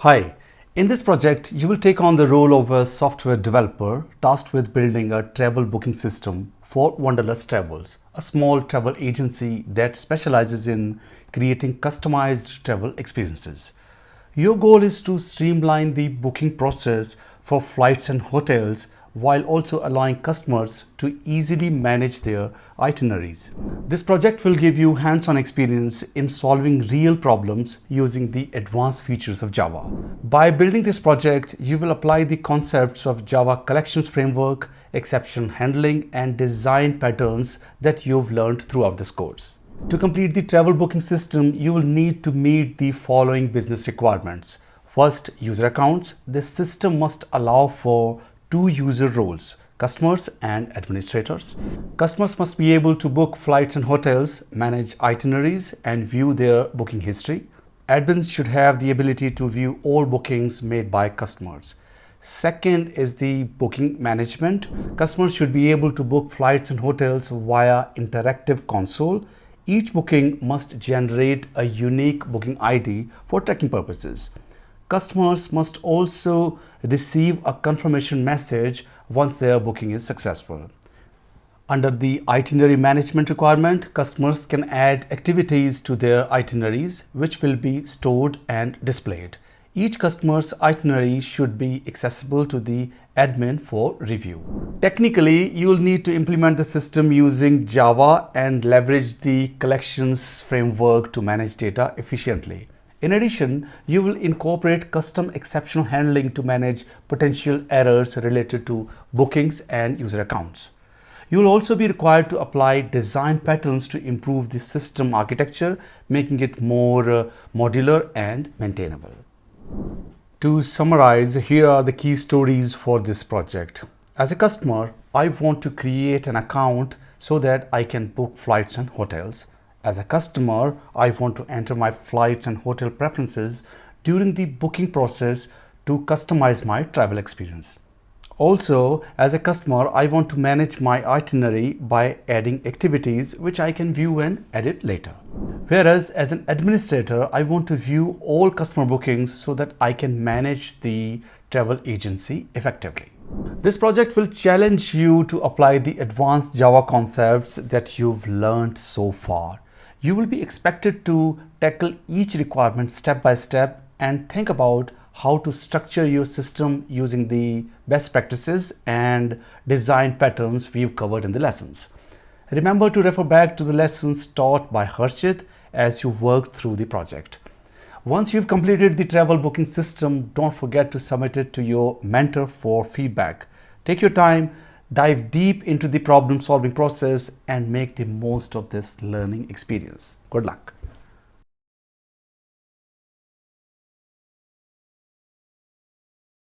Hi, in this project, you will take on the role of a software developer tasked with building a travel booking system for Wanderlust Travels, a small travel agency that specializes in creating customized travel experiences. Your goal is to streamline the booking process for flights and hotels while also allowing customers to easily manage their itineraries. This project will give you hands-on experience in solving real problems using the advanced features of Java. By building this project, you will apply the concepts of Java collections framework, exception handling, and design patterns that you've learned throughout this course. To complete the travel booking system, you will need to meet the following business requirements. First, user accounts. This system must allow for two user roles, customers and administrators. Customers must be able to book flights and hotels, manage itineraries, and view their booking history. Admins should have the ability to view all bookings made by customers. Second is the booking management. Customers should be able to book flights and hotels via interactive console. Each booking must generate a unique booking ID for tracking purposes. Customers must also receive a confirmation message once their booking is successful. Under the itinerary management requirement, customers can add activities to their itineraries, which will be stored and displayed. Each customer's itinerary should be accessible to the admin for review. Technically, you will need to implement the system using Java and leverage the collections framework to manage data efficiently. In addition, you will incorporate custom exception handling to manage potential errors related to bookings and user accounts. You will also be required to apply design patterns to improve the system architecture, making it more modular and maintainable. To summarize, here are the key stories for this project. As a customer, I want to create an account so that I can book flights and hotels. As a customer, I want to enter my flights and hotel preferences during the booking process to customize my travel experience. Also, as a customer, I want to manage my itinerary by adding activities which I can view and edit later. Whereas as an administrator, I want to view all customer bookings so that I can manage the travel agency effectively. This project will challenge you to apply the advanced Java concepts that you've learned so far. You will be expected to tackle each requirement step by step and think about how to structure your system using the best practices and design patterns we've covered in the lessons. Remember to refer back to the lessons taught by Harshit as you work through the project. Once you've completed the travel booking system, don't forget to submit it to your mentor for feedback. Take your time, dive deep into the problem solving process, and make the most of this learning experience. Good luck.